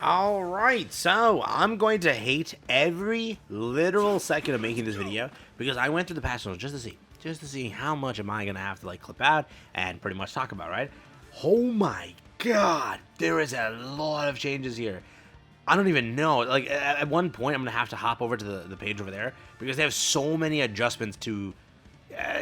Alright, so I'm going to hate every literal second of making this video because I went through the patch notes just to see how much am I going to have to like clip out and pretty much talk about, right? Oh my god, there is a lot of changes here. I don't even know, like at one point I'm going to have to hop over to the page over there because they have so many adjustments to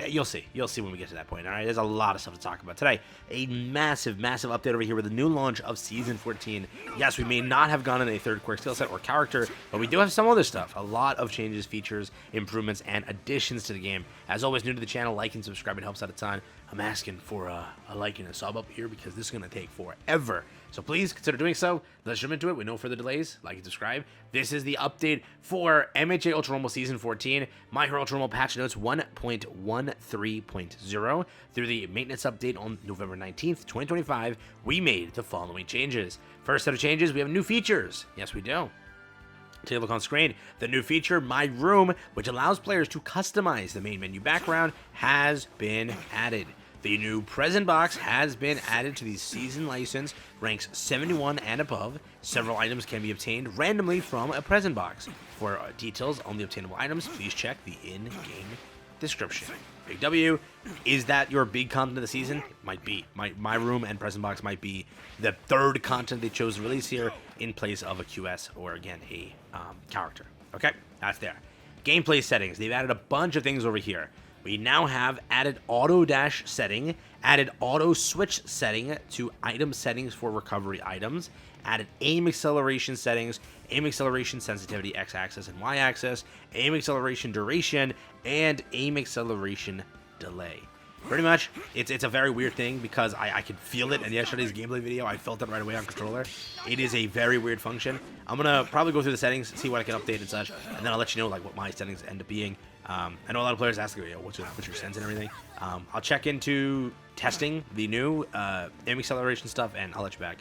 you'll see when we get to that point. All right, there's a lot of stuff to talk about today. A massive update over here with the new launch of season 14. Yes, we may not have gotten a third quirk skill set or character, but we do have some other stuff. A lot of changes, features, improvements, and additions to the game. As always, new to the channel, like and subscribe. It helps out a ton. I'm asking for a like and a sub up here because this is going to take forever. So please consider doing so. Let's jump into it with no further delays. Like and subscribe. This is the update for MHA Ultra Rumble Season 14. MY GAWD Ultra Rumble patch notes 1.13.0. Through the maintenance update on November 19th, 2025, we made the following changes. First set of changes, we have new features. Yes, we do. Take a look on screen. The new feature, My Room, which allows players to customize the main menu background, has been added. The new present box has been added to the season license, ranks 71 and above. Several items can be obtained randomly from a present box. For details on the obtainable items, please check the in-game description. Big W, is that your big content of the season? It might be. My Room and present box might be the third content they chose to release here in place of a QS or, again, a character. Okay, that's there. Gameplay settings. They've added a bunch of things over here. We now have added auto dash setting, added auto switch setting to item settings for recovery items, added aim acceleration settings, aim acceleration sensitivity x-axis and y-axis, aim acceleration duration, and aim acceleration delay. Pretty much, it's a very weird thing because I could feel it in yesterday's gameplay video. I felt it right away on controller. It is a very weird function. I'm going to probably go through the settings, see what I can update and such, and then I'll let you know like what my settings end up being. I know a lot of players ask, what's your sense and everything. I'll check into testing the new aim acceleration stuff, and I'll let you back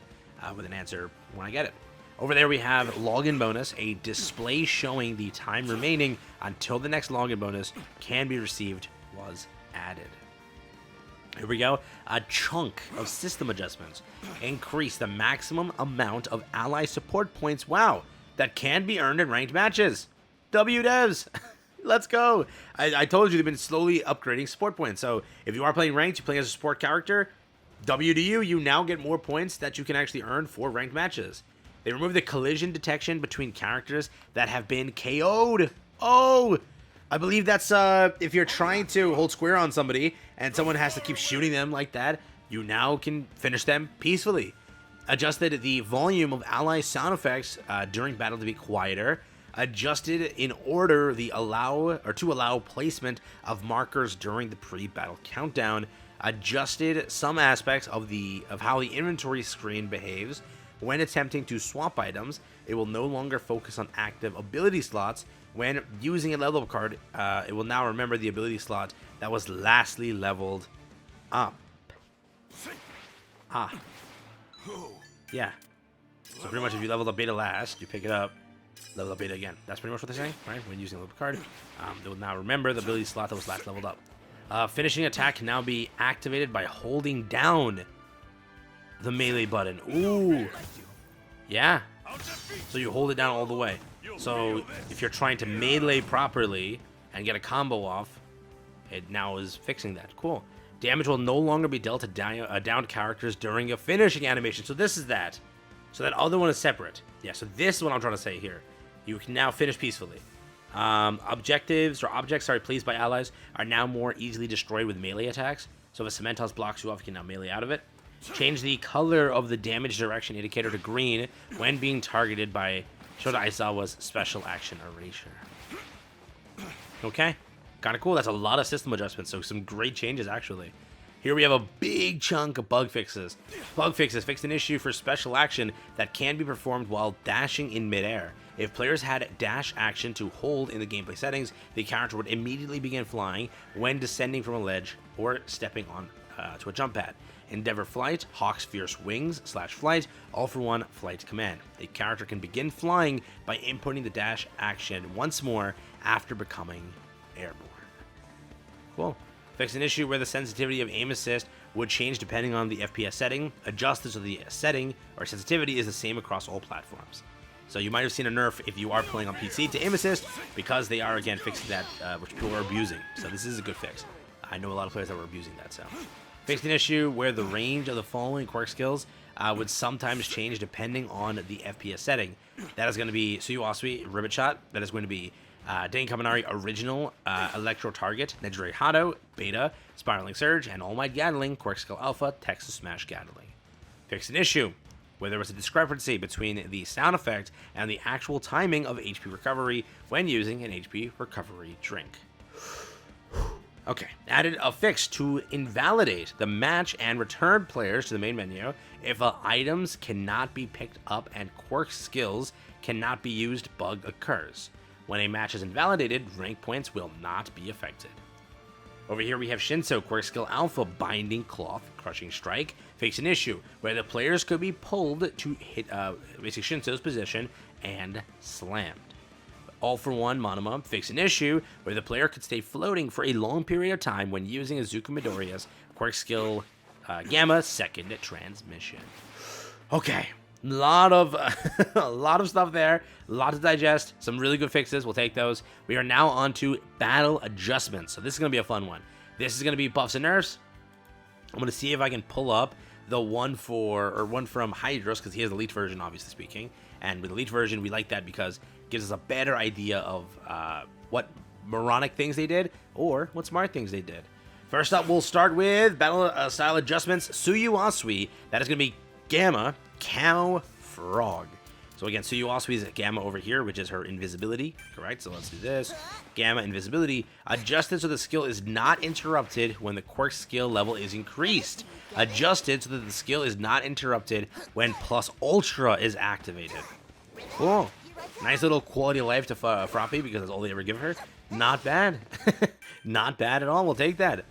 with an answer when I get it. Over there we have login bonus, a display showing the time remaining until the next login bonus can be received was added. Here we go. A chunk of system adjustments. Increase the maximum amount of ally support points, wow, that can be earned in ranked matches. W devs. Let's go. I told you they've been slowly upgrading support points. So if you are playing ranked, you play as a support character, W to you, you now get more points that you can actually earn for ranked matches. They removed the collision detection between characters that have been KO'd. Oh, I believe that's if you're trying to hold square on somebody and someone has to keep shooting them like that, you now can finish them peacefully. Adjusted the volume of ally sound effects during battle to be quieter. Adjusted in order to allow placement of markers during the pre-battle countdown. Adjusted some aspects of how the inventory screen behaves when attempting to swap items. It will no longer focus on active ability slots. When using a level up card, it will now remember the ability slot that was lastly leveled up. Yeah. So pretty much if you leveled up beta last, you pick it up, level up beta again. That's pretty much what they're saying, right? When using a level up card, it will now remember the ability slot that was last leveled up. Finishing attack can now be activated by holding down the melee button. Ooh. Yeah. So you hold it down all the way. So if you're trying to melee properly and get a combo off, it now is fixing that. Cool. Damage will no longer be dealt to downed characters during a finishing animation. So this is that. So that other one is separate. Yeah, so this is what I'm trying to say here. You can now finish peacefully. Objects placed by allies are now more easily destroyed with melee attacks. So if a Cementos blocks you off, you can now melee out of it. Change the color of the damage direction indicator to green when being targeted by Shota Aizawa's special action erasure. Okay, kind of cool. That's a lot of system adjustments, so some great changes actually. Here we have a big chunk of bug fixes. Bug fixes fixed an issue for special action that can be performed while dashing in midair. If players had dash action to hold in the gameplay settings, the character would immediately begin flying when descending from a ledge or stepping on to a jump pad. Endeavor Flight, Hawk's Fierce Wings / Flight, all for one flight command. The character can begin flying by inputting the dash action once more after becoming airborne. Cool. Fix an issue where the sensitivity of aim assist would change depending on the FPS setting, adjusted so the setting or sensitivity is the same across all platforms. So you might have seen a nerf if you are playing on PC to aim assist, because they are again fixing that, which people are abusing. So this is a good fix. I know a lot of players that were abusing that. So fixed an issue where the range of the following quirk skills would sometimes change depending on the FPS setting. That is going to be Suyu Asui, Ribbit Shot. That is going to be Dane Kaminari Original, Electro Target, Nejire Hado, Beta, Spiraling Surge, and All Might Gatling, Quirk Skill Alpha, Texas Smash Gatling. Fixed an issue where there was a discrepancy between the sound effect and the actual timing of HP recovery when using an HP recovery drink. Okay, added a fix to invalidate the match and return players to the main menu if items cannot be picked up and quirk skills cannot be used. Bug occurs. When a match is invalidated, rank points will not be affected. Over here we have Shinso, Quirk Skill Alpha, Binding Cloth, Crushing Strike, fix an issue where the players could be pulled to hit basically Shinso's position and slammed. All for one Monoma, fix an issue where the player could stay floating for a long period of time when using Izuku Midoriya's Quirk Skill Gamma Second Transmission. Okay, a lot of stuff there, a lot to digest, some really good fixes, we'll take those. We are now on to battle adjustments, so this is going to be a fun one. This is going to be buffs and nerfs. I'm going to see if I can pull up the one from Hydros, because he has the Elite version, obviously speaking, and with the Elite version, we like that because it gives us a better idea of what moronic things they did, or what smart things they did. First up, we'll start with battle style adjustments. Suyu Asui, that is going to be Gamma Cow Frog. So again, Suyu Asui's Gamma over here, which is her invisibility, correct? So let's do this. Gamma invisibility, adjusted so the skill is not interrupted when the quirk skill level is increased. Adjusted so that the skill is not interrupted when plus ultra is activated. Cool. Nice little quality of life to Froppy, because that's all they ever give her. Not bad. Not bad at all. We'll take that.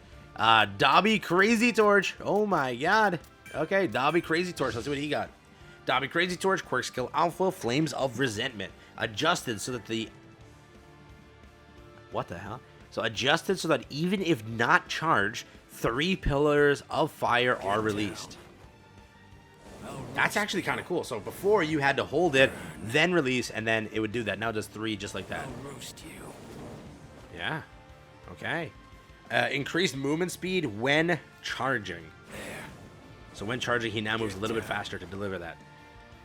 Dobby Crazy Torch. Oh my god. Okay, Dobby Crazy Torch. Let's see what he got. Dobby Crazy Torch, Quirk Skill Alpha, Flames of Resentment. Adjusted so that the... What the hell? So adjusted so that even if not charged, 3 pillars of fire are released. That's actually kind of cool. So before you had to hold it, then release, and then it would do that. Now it does 3 just like that. Yeah. Okay. Increased movement speed when charging. So when charging, he now moves a little bit faster to deliver that.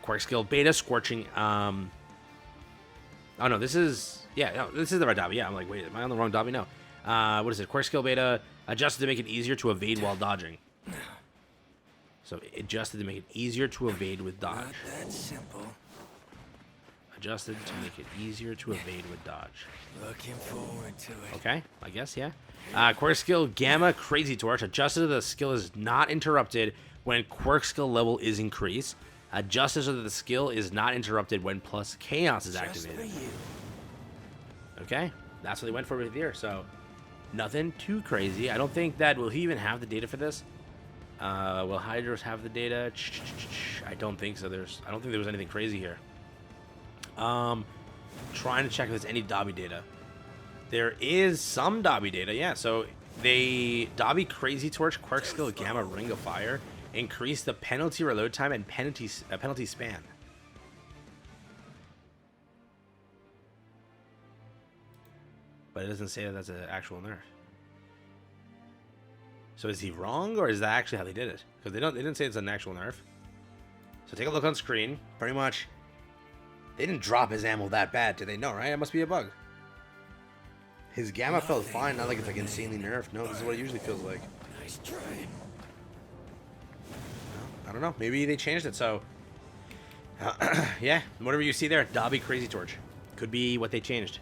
Quirk Skill Beta, Scorching. Oh no, this is... Yeah, no, this is the right Dobby. Yeah, I'm like, wait, am I on the wrong Dobby? No. What is it? Quirk Skill Beta, adjusted to make it easier to evade while dodging. So adjusted to make it easier to evade with dodge. Not that simple. Adjusted to make it easier to evade with dodge. Looking forward to it. Okay, I guess, yeah. Quirk Skill Gamma Crazy Torch, adjusted so the skill is not interrupted when Quirk Skill level is increased. Adjusted so that the skill is not interrupted when plus Chaos is activated. Okay, that's what they went for right there. So nothing too crazy. I don't think that... Will he even have the data for this? Will Hydros have the data? I don't think so. I don't think there was anything crazy here. Trying to check if there's any Dobby data. There is some Dobby data, yeah. So Dobby Crazy Torch, Quirk Skill Gamma Ring of Fire, increase the penalty reload time and penalty span. But it doesn't say that that's an actual nerf. So is he wrong, or is that actually how they did it? Because they didn't say it's an actual nerf. So take a look on screen. Pretty much, they didn't drop his ammo that bad, did they? No, right? It must be a bug. His Gamma felt fine, not like it's like insanely nerfed. No, this is what it usually feels like. Nice try. I don't know. Maybe they changed it. So, yeah, whatever you see there, Dobby Crazy Torch. Could be what they changed.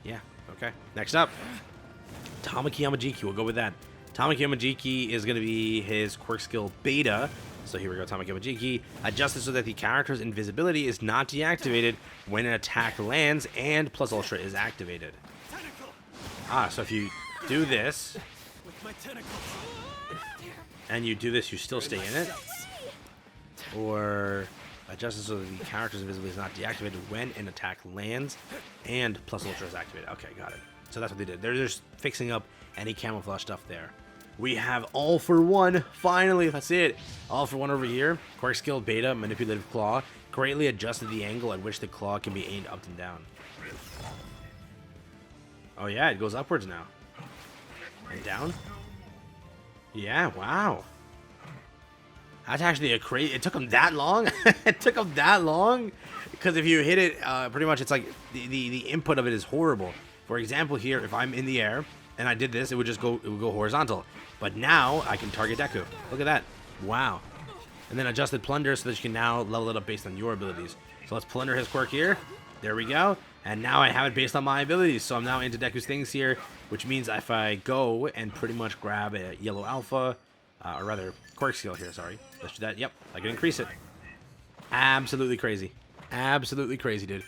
Yeah, okay. Next up, Tamaki Yamajiki. We'll go with that. Tamaki Yamajiki is going to be his Quirk Skill Beta. So here we go, Tamaki Yamajiki. Adjusted so that the character's invisibility is not deactivated when an attack lands and plus Ultra is activated. So if you do this, and you do this, you still stay in it. Or adjusted so that the character's invisibility is not deactivated when an attack lands and plus Ultra is activated. Okay, got it. So that's what they did. They're just fixing up any camouflage stuff there. we have all for one. Finally, that's it. All for one over here. Quirk skill beta, manipulative claw. Greatly adjusted the angle at which the claw can be aimed up and down. Oh yeah, it goes upwards now. And down. Yeah, wow. That's actually a crazy... It took him that long? It took him that long? Because if you hit it, pretty much it's like the input of it is horrible. For example, here, if I'm in the air and I did this, it would go horizontal. But now I can target Deku. Look at that. Wow. And then adjusted plunder so that you can now level it up based on your abilities. So let's plunder his quirk here. There we go. And now I have it based on my abilities. So I'm now into Deku's things here, which means if I go and pretty much grab a yellow alpha, or rather quirk skill here, sorry. Let's do that. Yep, I can increase it. Absolutely crazy. Absolutely crazy, dude.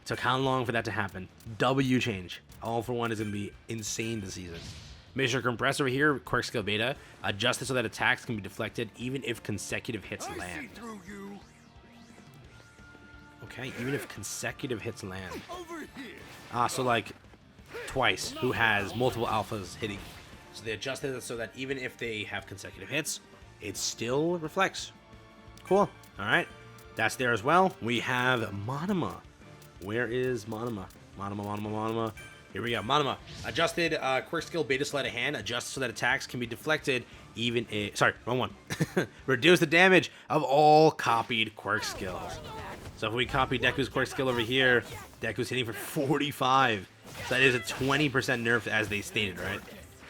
Took how long for that to happen? W change. All for one is going to be insane this season. Measure compressor here, quirk skill beta. Adjusted so that attacks can be deflected even if consecutive hits land. Okay, even if consecutive hits land. So like twice, who has multiple alphas hitting. So they adjusted it so that even if they have consecutive hits, it still reflects. Cool. All right. That's there as well. We have Monoma. Where is Monoma? Monoma. Here we go. Monoma. Adjusted quirk skill beta sleight of hand. Adjusted so that attacks can be deflected even if... Sorry, wrong one. Reduce the damage of all copied quirk skills. So if we copy Deku's quirk skill over here, Deku's hitting for 45. So that is a 20% nerf as they stated, right?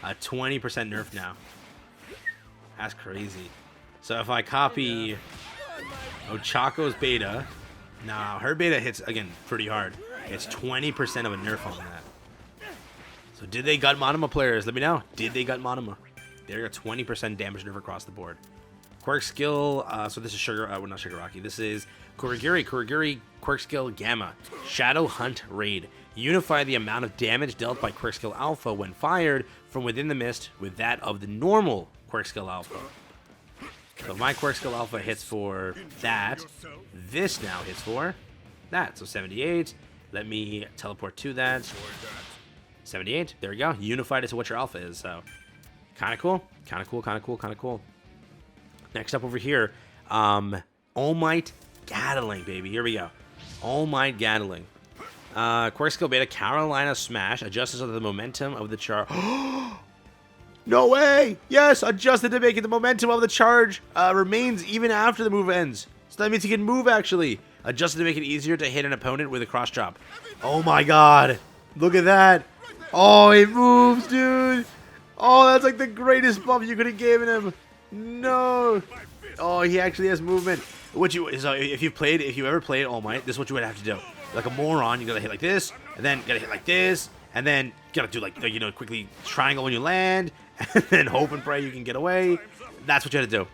A 20% nerf now. That's crazy. So if I copy Ochako's beta, now her beta hits, again, pretty hard. It's 20% of a nerf on that. So did they gut Monoma players? Let me know. Did they gut Monoma? They're a 20% damage nerf across the board. Quirk skill, so this is well, not Shigaraki. This is Kurogiri quirk skill Gamma. Shadow Hunt Raid. Unify the amount of damage dealt by quirk skill Alpha when fired from within the mist with that of the normal quirk skill Alpha. So my quirk skill Alpha hits for that. This now hits for that. So 78. Let me teleport to that. 78. There we go. Unified it to what your Alpha is. So kind of cool. Next up over here, All Might Gatling, baby. Here we go. All Might Gatling. Quirk skill beta Carolina Smash. Adjusted so that the momentum of the charge. No way! Yes, adjusted to make it the momentum of the charge remains even after the move ends. So that means he can move actually. Adjusted to make it easier to hit an opponent with a cross chop. Oh my god. Look at that. Oh, it moves, dude. Oh, that's like the greatest buff you could have given him. No. Oh, he actually has movement. So if you ever played All Might, this is what you would have to do. Like a moron, you gotta hit like this, and then gotta hit like this, and then gotta do like, you know, quickly triangle when you land, and then hope and pray you can get away. That's what you had to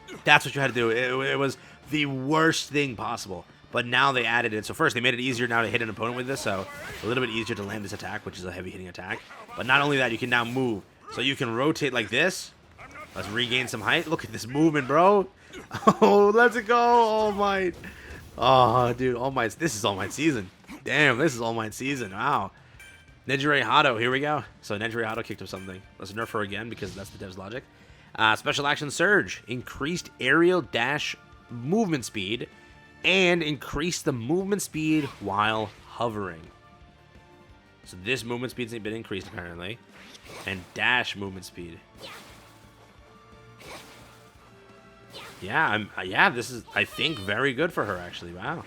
do. It was the worst thing possible. But now they added it. So first, they made it easier now to hit an opponent with this, so a little bit easier to land this attack, which is a heavy hitting attack. But not only that, you can now move. So you can rotate like this. Let's regain some height. Look at this movement, bro. Oh, let's go, All Might. Oh, dude, All Might. This is All Might season. Damn, this is All Might season. Wow. Nejire Hado, here we go. So Nejire Hado kicked up something. Let's nerf her again because that's the dev's logic. Special action surge. Increased aerial dash movement speed and increased the movement speed while hovering. So this movement speed's been increased apparently. And dash movement speed. Yeah, this is, I think, very good for her, actually. Wow.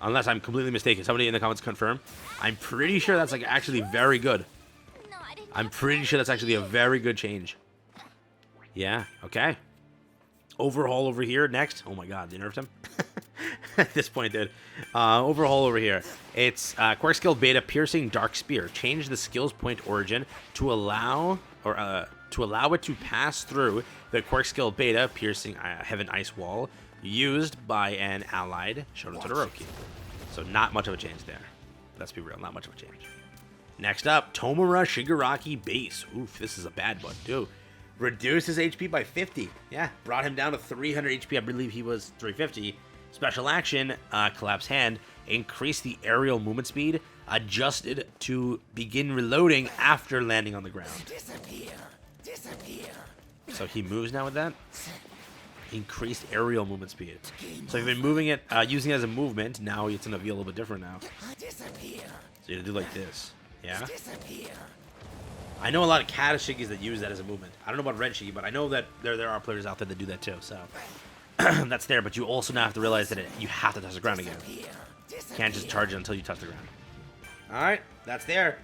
Unless I'm completely mistaken. Somebody in the comments confirm. I'm pretty sure that's, like, actually very good. I'm pretty sure that's actually a very good change. Yeah, okay. Overhaul over here next. Oh, my God, they nerfed him. At this point, dude. Overhaul over here. It's quirk skill beta piercing dark spear. Change the skills point origin to allow it to pass through the quirk skill beta piercing heaven ice wall used by an allied Shoto Todoroki. So not much of a change there. Let's be real, not much of a change. Next up, Tomura Shigaraki base. Oof, this is a bad one, too. Reduced his HP by 50. Yeah, brought him down to 300 HP. I believe he was 350. Special action, collapse hand, increase the aerial movement speed, adjusted to begin reloading after landing on the ground. So he moves now with that. Increased aerial movement speed. So if you've been moving it, using it as a movement, now it's gonna be a little bit different now. So you do like this, yeah. I know a lot of Katashigis that use that as a movement. I don't know about Red Shigi, but I know that there are players out there that do that too. So that's there, but you also now have to realize that you have to touch the ground again. You can't just charge it until you touch the ground. All right, that's there.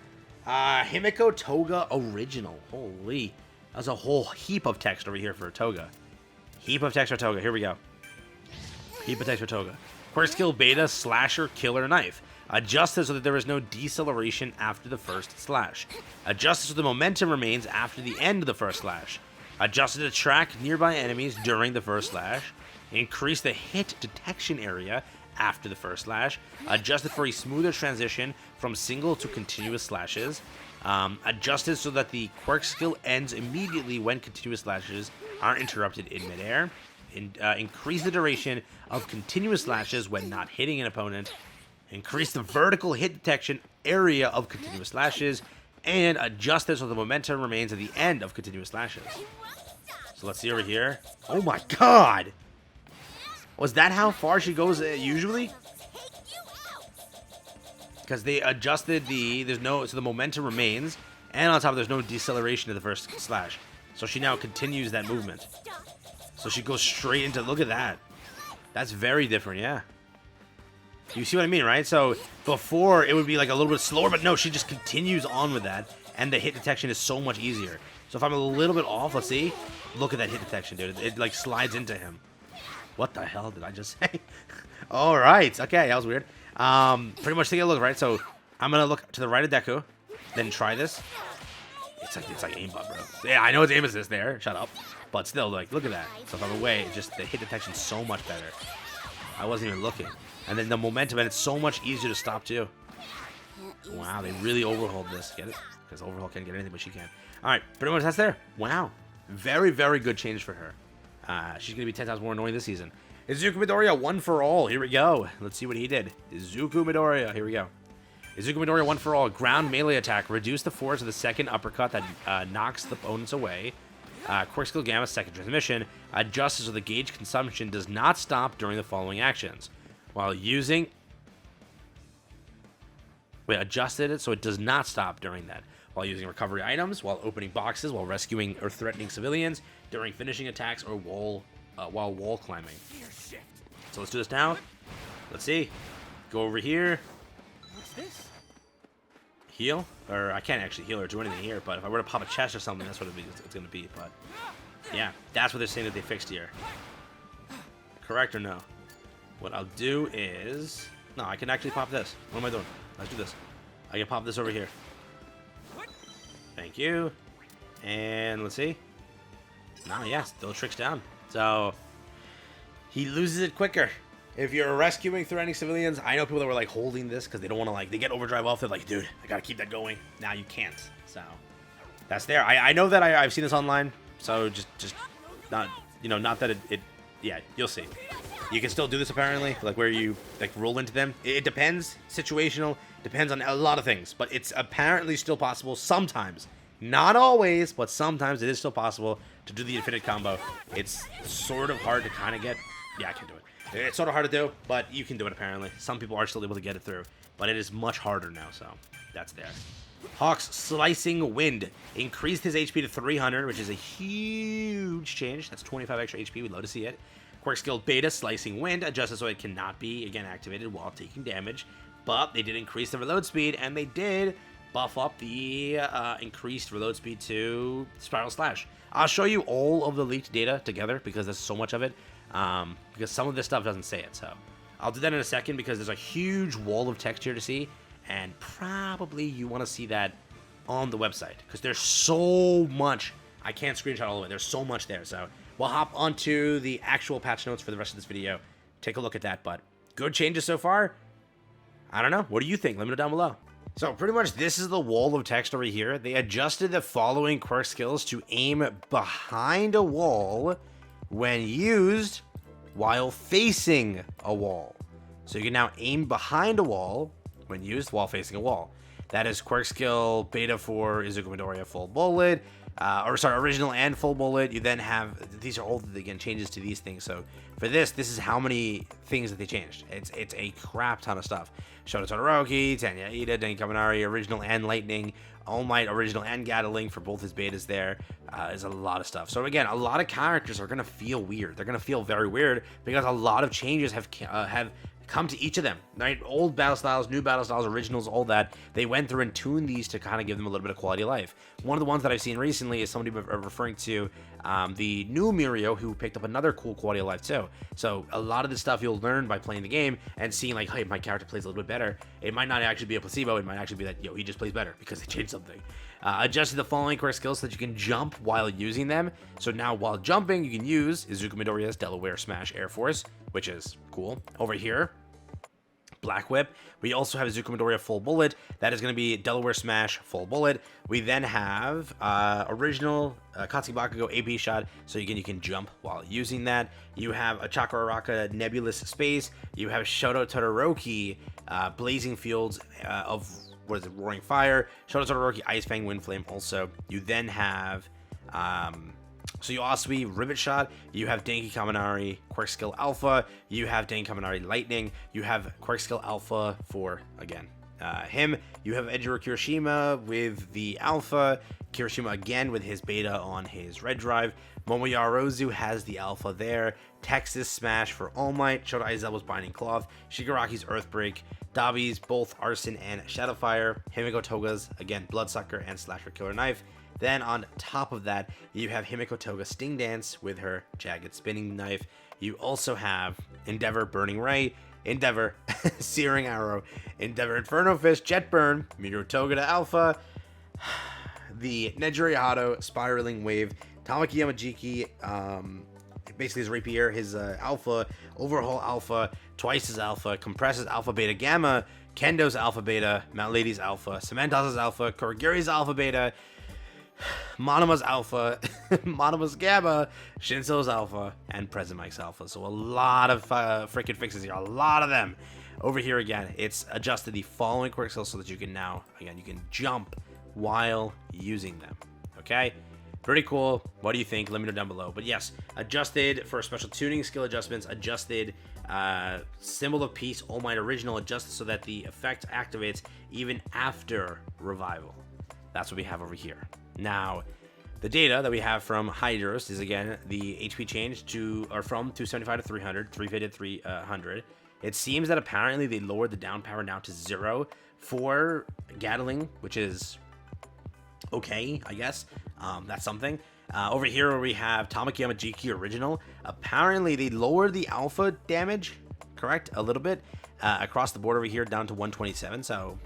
Himiko Toga Original. Holy, that's a whole heap of text over here for Toga. Heap of text for Toga. Here we go. Heap of text for Toga. Quirk skill beta slasher killer knife. Adjusted so that there is no deceleration after the first slash. Adjusted so the momentum remains after the end of the first slash. Adjusted to track nearby enemies during the first slash. Increase the hit detection area after the first slash. Adjusted for a smoother transition from single to continuous slashes. Adjusted so that the quirk skill ends immediately when continuous slashes aren't interrupted in midair. Increase the duration of continuous slashes when not hitting an opponent. Increase the vertical hit detection area of continuous slashes. And adjust it so the momentum remains at the end of continuous slashes. So let's see over here. Oh my god! Was that how far she goes usually? Because they adjusted so the momentum remains, and on top there's no deceleration to the first slash. So she now continues that movement. So she goes straight into, look at that. That's very different, yeah. You see what I mean, right? So before it would be like a little bit slower, but no, she just continues on with that, and the hit detection is so much easier. So if I'm a little bit off, let's see. Look at that hit detection, dude. It like slides into him. What the hell did I just say? All right, okay, that was weird. Pretty much take a look, right? So I'm gonna look to the right of Deku, then try this. It's like aimbot, bro. Yeah, I know it's aim assist there. Shut up. But still, like, look at that. So if I'm away, just the hit detection's so much better. I wasn't even looking. And then the momentum, and it's so much easier to stop too. Wow, they really overhauled this. Get it? Because overhaul can't get anything, but she can. All right, pretty much that's there. Wow, very, very good change for her. She's gonna be 10 times more annoying this season. Izuku Midoriya 1 for all. Here we go. Let's see what he did. Izuku Midoriya. Here we go. Izuku Midoriya 1 for all. Ground melee attack. Reduce the force of the second uppercut that knocks the opponents away. Quirk skill Gamma second transmission. Adjusted so the gauge consumption does not stop during the following actions. While using... Wait, adjusted it so it does not stop during that. While using recovery items, while opening boxes, while rescuing or threatening civilians, during finishing attacks, or while wall climbing. So let's do this now. Let's see. Go over here. What's this? Heal? Or I can't actually heal or do anything here, but if I were to pop a chest or something, that's what it's going to be. But yeah, that's what they're saying that they fixed here. Correct or no? What I'll do is... No, I can actually pop this. What am I doing? Let's do this. I can pop this over here. Thank you. And let's see. No, yeah, still tricks down. So he loses it quicker. If you're rescuing threatening civilians, I know people that were like holding this because they don't want to, like, they get overdrive off. They're like, dude, I gotta keep that going. Now you can't. So that's there. I know that I've seen this online. So just not, you know, not that it yeah, you'll see. You can still do this apparently, like where you like roll into them. It depends, situational, depends on a lot of things, but it's apparently still possible sometimes. Not always, but sometimes it is still possible to do the infinite combo. It's sort of hard to kind of get. Yeah, I can do it. It's sort of hard to do, but you can do it apparently. Some people are still able to get it through, but it is much harder now, so that's there. Hawk's Slicing Wind increased his HP to 300, which is a huge change. That's 25 extra HP. We'd love to see it. Quirk skill Beta Slicing Wind adjusted so it cannot be again activated while taking damage, but they did increase the reload speed, and they did buff up the increased reload speed to Spiral Slash. I'll show you all of the leaked data together because there's so much of it, because some of this stuff doesn't say it. So I'll do that in a second because there's a huge wall of text here to see, and probably you want to see that on the website because there's so much. I can't screenshot all of it. There's so much there. So we'll hop onto the actual patch notes for the rest of this video. Take a look at that, but good changes so far. I don't know. What do you think? Let me know down below. So pretty much this is the wall of text over here. They adjusted the following quirk skills to aim behind a wall when used while facing a wall. So you can now aim behind a wall when used while facing a wall. That is quirk skill Beta for Izuku Midoriya Full Bullet, or sorry, original and full bullet. You then have, these are all, again, changes to these things. So for this is how many things that they changed. It's a crap ton of stuff. Shoto Todoroki, Tanya Ida, Denki Kaminari, original and Lightning, All Might, original and Gatling for both his betas there. Is a lot of stuff. So again, a lot of characters are going to feel weird. They're going to feel very weird because a lot of changes have come to each of them, right? Old battle styles, new battle styles, originals, all that. They went through and tuned these to kind of give them a little bit of quality of life. One of the ones that I've seen recently is somebody referring to the new Mirio, who picked up another cool quality of life too. So a lot of the stuff you'll learn by playing the game and seeing like, hey, my character plays a little bit better. It might not actually be a placebo. It might actually be that, yo, he just plays better because they changed something. Adjusted the following core skills so that you can jump while using them. So now while jumping, you can use Izuku Midoriya's Delaware Smash Air Force, which is cool. Over here, Black Whip. We also have Izuku Midoriya Full Bullet. That is going to be Delaware Smash Full Bullet. We then have original Katsuki Bakugo AP Shot, so you can jump while using that. You have a Chakra Araka Nebulous Space. You have Shoto Todoroki Blazing Fields of, what is it, Roaring Fire. Shoto Todoroki Ice Fang Wind Flame also. You then have so Yasui Rivet Shot, you have Denki Kaminari Quirk Skill Alpha, you have Denki Kaminari Lightning, you have Quirk Skill Alpha for, again, him, you have Ejiro Kirishima with the Alpha, Kirishima again with his beta on his red drive, Momoya Rozu has the Alpha there, Texas Smash for All Might, Shota Aizawa's Binding Cloth, Shigaraki's Earthbreak, Dabi's both Arson and Shadowfire, Himiko Toga's, again, Bloodsucker and Slasher Killer Knife. Then on top of that, you have Himiko Toga Sting Dance with her Jagged Spinning Knife. You also have Endeavor Burning Ray, Endeavor Searing Arrow, Endeavor Inferno Fist, Jet Burn, Meteor Toga to Alpha, the Nejiri Hado Spiraling Wave, Tamaki Yamajiki, basically his Rapier, his Alpha, Overhaul Alpha, twice his Alpha, Compresses Alpha Beta Gamma, Kendo's Alpha Beta, Mount Lady's Alpha, Cementos' Alpha, Kurogiri's Alpha Beta, Monoma's Alpha, Monoma's Gamma, Shinso's Alpha, and Present Mike's Alpha. So a lot of freaking fixes here, a lot of them. Over here again, it's adjusted the following quirk skills so that you can now, again, you can jump while using them. Okay? Pretty cool. What do you think? Let me know down below. But yes, adjusted for special tuning, skill adjustments, adjusted Symbol of Peace, All Might Original, adjusted so that the effect activates even after revival. That's what we have over here. Now, the data that we have from Hydros is, again, the HP change from 275 to 300, 350 to 300. It seems that apparently they lowered the down power now to 0 for Gatling, which is okay, I guess. That's something. Over here where we have Tamaki Yamajiki Original, apparently they lowered the alpha damage, correct, a little bit, across the board over here down to 127, so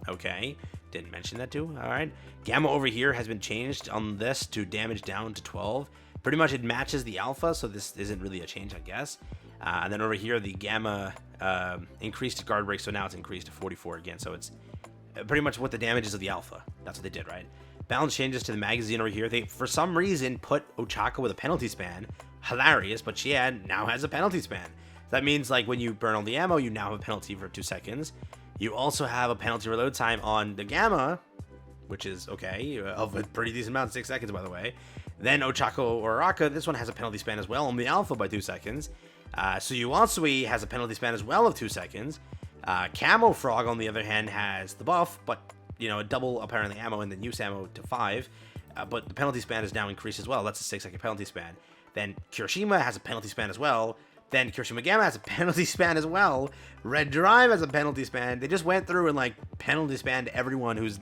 okay. Didn't mention that too. All right. Gamma over here has been changed on this to damage down to 12. Pretty much it matches the alpha, so this isn't really a change, I guess. And then over here, the Gamma increased guard break, so now it's increased to 44 again. So it's pretty much what the damage is of the alpha. That's what they did, right? Balance changes to the magazine over here. They, for some reason, put Ochako with a penalty span. Hilarious, but she now has a penalty span. That means, like, when you burn all the ammo, you now have a penalty for 2 seconds. You also have a penalty reload time on the Gamma, which is okay, of a pretty decent amount, 6 seconds, by the way. Then Ochako Araka, this one has a penalty span as well on the Alpha by 2 seconds. Suyuansui has a penalty span as well of 2 seconds. Camo Frog, on the other hand, has the buff, but, you know, double, apparently, ammo and then use ammo to 5. But the penalty span is now increased as well. That's a 6-second penalty span. Then Kirishima has a penalty span as well. Then Kirishima Gamma has a penalty span as well. Red Drive has a penalty span. They just went through and, like, penalty spanned everyone who's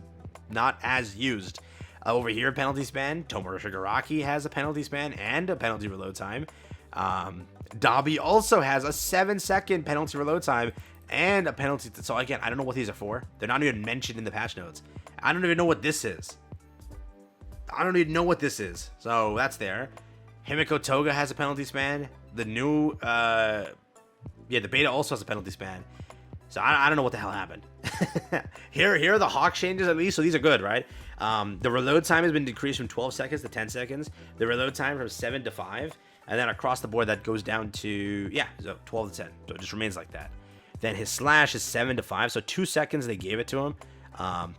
not as used. Over here, penalty span. Tomura Shigaraki has a penalty span and a penalty reload time. Dabi also has a 7-second penalty reload time and a penalty. So, again, I don't know what these are for. They're not even mentioned in the patch notes. I don't even know what this is. So, that's there. Himiko Toga has a penalty span. The new, the beta also has a penalty span. So I don't know what the hell happened. Here are the Hawk changes at least, so these are good, right? The reload time has been decreased from 12 seconds to 10 seconds. The reload time from 7 to 5. And then across the board, that goes down to, so 12 to 10. So it just remains like that. Then his slash is 7 to 5, so 2 seconds they gave it to him.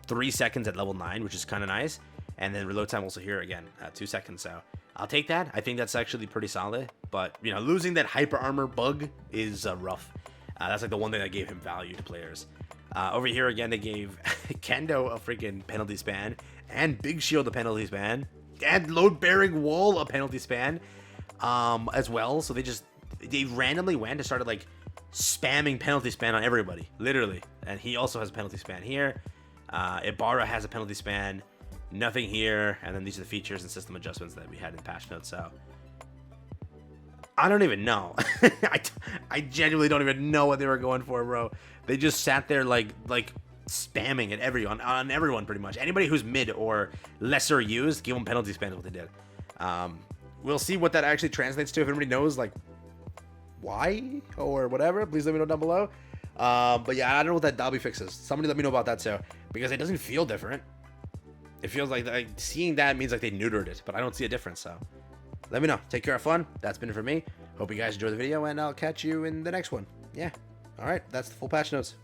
3 seconds at level 9, which is kind of nice. And then reload time also here again, 2 seconds. So I'll take that. I think that's actually pretty solid. But, you know, losing that hyper armor bug is rough. That's like the one thing that gave him value to players. Over here again, they gave Kendo a freaking penalty span, and Big Shield a penalty span, and Load Bearing Wall a penalty span as well. So they randomly went and started like spamming penalty span on everybody, literally. And he also has a penalty span here. Ibarra has a penalty span. Nothing here. And then these are the features and system adjustments that we had in patch notes. So I don't even know. I genuinely don't even know what they were going for, bro. They just sat there like spamming at everyone, on everyone pretty much. Anybody who's mid or lesser used, give them penalty span is what they did. We'll see what that actually translates to. If anybody knows like why or whatever, please let me know down below. But yeah, I don't know what that Dobby fix is. Somebody let me know about that too, because it doesn't feel different. It feels like seeing that means like they neutered it, but I don't see a difference. So let me know. Take care, have fun. That's been it for me. Hope you guys enjoyed the video, and I'll catch you in the next one. Yeah. All right. That's the full patch notes.